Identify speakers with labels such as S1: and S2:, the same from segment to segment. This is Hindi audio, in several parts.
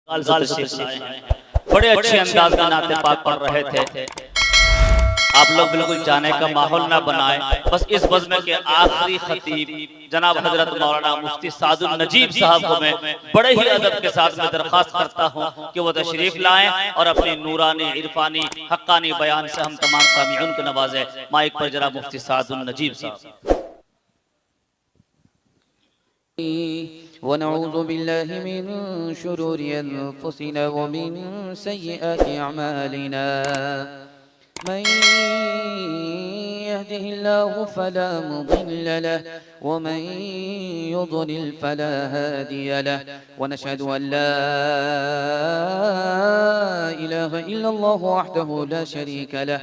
S1: बड़े अच्छे अंदाज में नाते पाक पढ़ रहे थे। आप लोग बिल्कुल जाने का माहौल ना बनाएं। बस इस बज़्म के आखिरी खतीब जनाब हजरत मौलाना मुफ्ती सादुल नजीब साहब को मैं बड़े ही अदब के साथ में दरख्वास्त करता हूँ कि वो तशरीफ लाएं और अपनी नूरानी इरफानी हक्कानी बयान से हम तमाम सामिऊन को नवाजें। माइक पर जनाब मुफ्ती सादुल नजीब साहब।
S2: वनऊज़ु बिल्लाहि मिन शुरूरि अनफुसिना व मिन सय्यिआति अअमालिना मन यहदिहिल्लाहु फला मुदिल्ल लहु व मन युद्लिल फला हादिय लहु व नशहदु अन ला इलाहा इल्लल्लाहु वहदहु ला शरीका लहु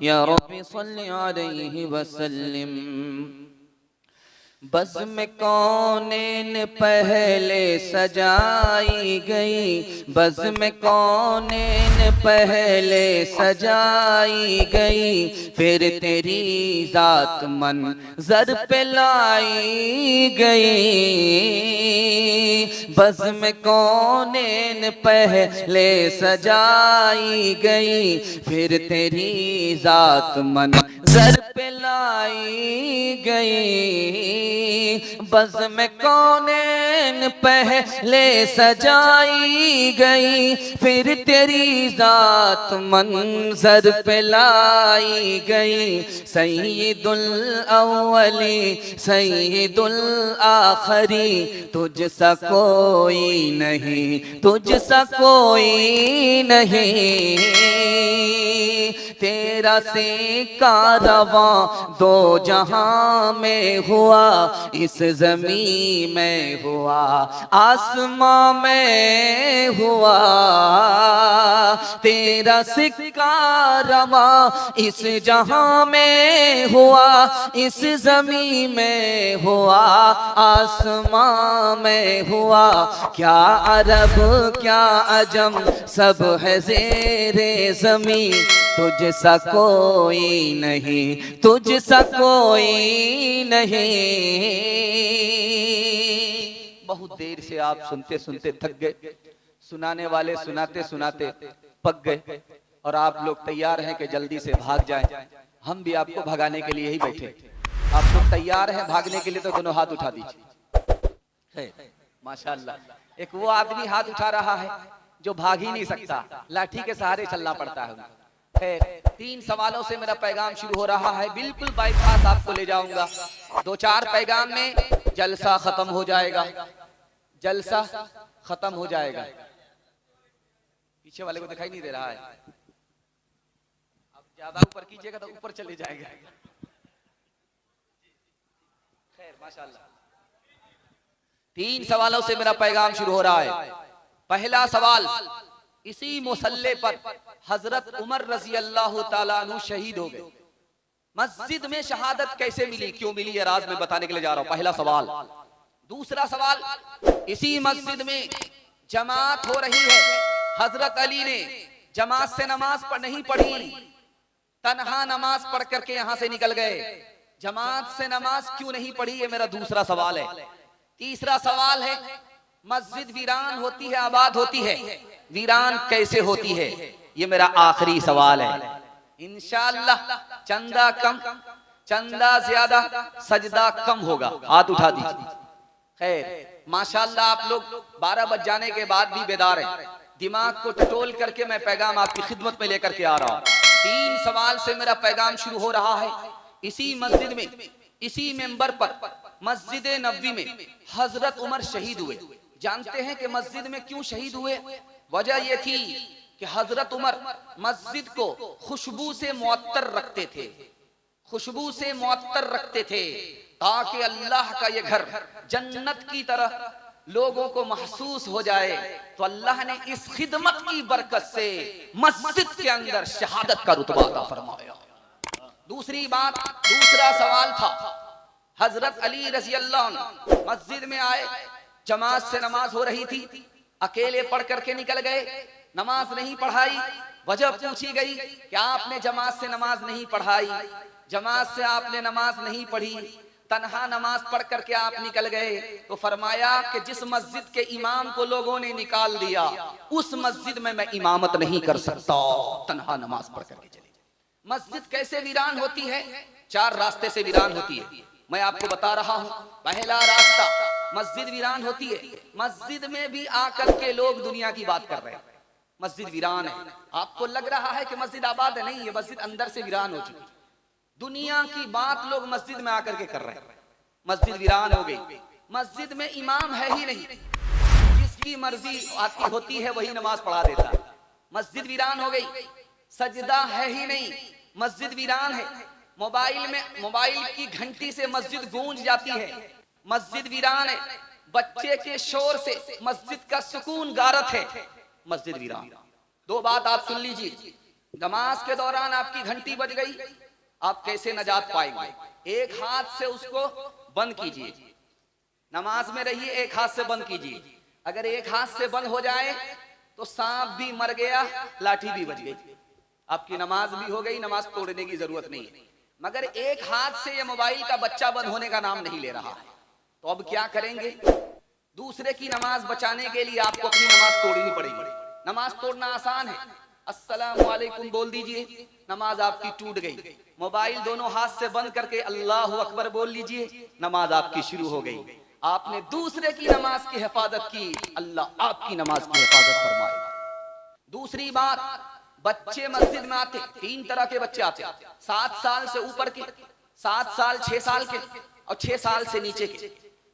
S2: या रब्बी सल्ली अलैहि वसल्लम. बज़्म कौनैन पहले सजाई गई, बज़्म कौनैन पहले सजाई गई, फिर तेरी ज़ात मंज़र पे लाई गई. बज़्म कौनैन पहले सजाई गई, फिर तेरी ज़ात मंज़र पे लाई गई. बज़्म कौनैन पहले सजाई गई, फिर तेरी ज़ात मंज़र पे लाई गई. सय्यिदुल अव्वली सय्यिदुल आखिरी, तुझ सा कोई नहीं, तुझ सा कोई नहीं. तेरा से कारवां दो जहां में हुआ, इस ज़मीं में हुआ, आसमां में हुआ. तेरा सिक्का रवां इस जहां में हुआ, इस ज़मीं में हुआ, आसमां में हुआ. क्या अरब क्या अजम सब है ज़ेरे ज़मीं, तुझ सा कोई नहीं, तुझ सा कोई नहीं. बहुत देर से आप सुनते सुनते थक गए, सुनाने वाले सुनाते सुनाते पक गए, और आप लोग तैयार हैं कि जल्दी से भाग जाएं. हम भी आपको भगाने के लिए ही बैठे. आप लोग तैयार हैं भागने के लिए तो दोनों हाथ उठा दीजिए. माशाअल्लाह. एक वो आदमी हाथ उठा रहा है जो भाग ही नहीं सकता, लाठी के सहारे चलना पड़ता है. 3 सवालों से मेरा पैगाम शुरू हो रहा है. बिल्कुल बाईपास आपको ले जाऊंगा. 2-4 पैगाम में जलसा खत्म हो जाएगा, जलसा खत्म हो जाएगा. पीछे वाले को दिखाई नहीं दे रहा है. अब ज्यादा ऊपर कीजिएगा तो ऊपर चले जाएगा. खैर माशाअल्लाह. 3 सवालों से मेरा पैगाम शुरू हो रहा है. पहला सवाल, इसी मुसल्ले पर हजरत उमर रजी अल्लाह ताला अन्हु शहीद हो गए. मस्जिद में शहादत कैसे मिली, क्यों मिली, ये राज में बताने के लिए जा रहा हूं. पहला सवाल. दूसरा सवाल, इसी मस्जिद में जमात हो रही है, हजरत अली ने जमात से नमाज नहीं पढ़ी, तन्हा नमाज पढ़ करके यहां से निकल गए. जमात से नमाज क्यों नहीं पढ़ी, ये मेरा दूसरा सवाल है. तीसरा सवाल है, मस्जिद वीरान होती है, आबाद होती है, वीरान कैसे होती है, ये मेरा आखिरी सवाल है. इंशाअल्लाह चंदा कम, चंदा ज्यादा, सजदा कम होगा. हाथ उठा दीजिए. खैर माशाअल्लाह आप लोग 12 बज जाने के बाद भी बेदार हैं. दिमाग को टटोल करके मैं पैगाम आपकी खिदमत में लेकर के आ रहा हूँ। 3 सवाल से मेरा पैगाम शुरू हो रहा है। इसी मस्जिद में, इसी मेंबर पर, मस्जिद नबवी में हजरत उमर शहीद हुए। जानते हैं कि मस्जिद में क्यों शहीद हुए? वजह यह थी कि हजरत उमर मस्जिद को खुशबू से मुअत्तर रखते थे, खुशबू से मुअत्तर रखते थे, ताकि अल्लाह का ये घर जन्नत की तरह लोगों को महसूस हो जाए। तो अल्लाह ने इस खिदमत की बरकत से मस्जिद के अंदर शहादत का रुतबा अता फरमाया। दूसरी बात, दूसरा सवाल था, हजरत अली रजी अल्लाह अन्हु मस्जिद में आए, जमात से नमाज हो रही थी, अकेले पढ़ करके निकल गए, नमाज नहीं पढ़ाई। वजह पूछी गई कि आपने जमात से नमाज नहीं पढ़ाई, जमात से आपने नमाज नहीं पढ़ी, तन्हा नमाज पढ़ करके आप निकल गए। तो फरमाया कि जिस मस्जिद के इमाम को लोगों ने निकाल दिया, उस मस्जिद में मैं इमामत नहीं कर सकता, तन्हा नमाज पढ़ करके चले। मस्जिद कैसे वीरान होती है? 4 रास्ते से वीरान होती है, मैं आपको बता रहा हूं। पहला रास्ता, मस्जिद वीरान होती है, मस्जिद में भी आकर के लोग दुनिया की बात कर रहे हैं, मस्जिद वीरान है। आपको लग रहा है कि मस्जिद आबाद है, नहीं, ये मस्जिद अंदर से वीरान हो चुकी। दुनिया की बात लोग मस्जिद में आकर के कर रहे हैं, मस्जिद वीरान हो गई। मस्जिद में इमाम है ही नहीं, जिसकी मर्जी आती होती है वही नमाज पढ़ा देता है, मस्जिद वीरान हो गई। सजदा है ही नहीं, मस्जिद वीरान है। मोबाइल की घंटी से मस्जिद गूंज जाती है, मस्जिद वीरान है। बच्चे के शोर से मस्जिद का सुकून गारत है, मस्जिद वीरान। 2 बात आप सुन लीजिए, नमाज के दौरान आपकी घंटी बज गई, आप कैसे नजात पाएंगे? एक हाथ से उसको बंद कीजिए, नमाज में रहिए, एक हाथ से बंद कीजिए। अगर एक हाथ से बंद हो जाए तो सांप भी मर गया, लाठी भी बज गई, आपकी नमाज भी हो गई, नमाज तोड़ने की जरूरत नहीं है। मगर एक हाथ से ये मोबाइल का बच्चा बंद होने का नाम नहीं ले रहा है, तो अब क्या करेंगे? दूसरे की नमाज बचाने के लिए आपको अपनी नमाज तोड़नी पड़ेगी। नमाज तोड़ना आसान है, अस्सलामु अलैकुम बोल दीजिए, नमाज आपकी टूट गई। मोबाइल दोनों हाथ से बंद करके अल्लाहु अकबर बोल लीजिए, नमाज आपकी शुरू हो गई। आपने दूसरे की नमाज की हिफाजत की, अल्लाह आपकी नमाज की हिफाजत फरमाएगा। दूसरी बात, बच्चे मस्जिद में आते, 3 तरह के बच्चे आते, 7 साल से ऊपर के, 7 साल 6 साल के, और 6 साल से नीचे के।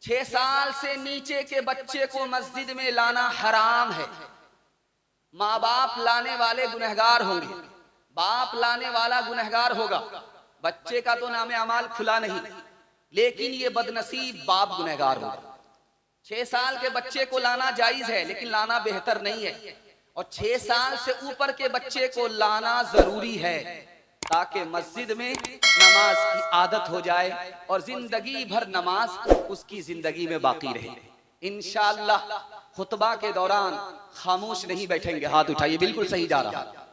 S2: 6 साल से नीचे के बच्चे को मस्जिद में लाना हराम है। माँ बाप लाने वाले गुनहगार होंगे, बाप लाने वाला गुनहगार होगा। बच्चे का तो नामे अमाल खुला नहीं, लेकिन ये बदनसीब बाप गुनहगार होगा। 6 साल के बच्चे को लाना जायज है, लेकिन लाना बेहतर नहीं है। और 6 साल से ऊपर के बच्चे को लाना जरूरी है, ताकि मस्जिद में नमाज की आदत हो जाए और जिंदगी भर नमाज उसकी जिंदगी में बाकी रहे। इंशाअल्लाह खुतबा के दौरान खामोश नहीं बैठेंगे, हाथ उठाइए, बिल्कुल सही जा रहा है।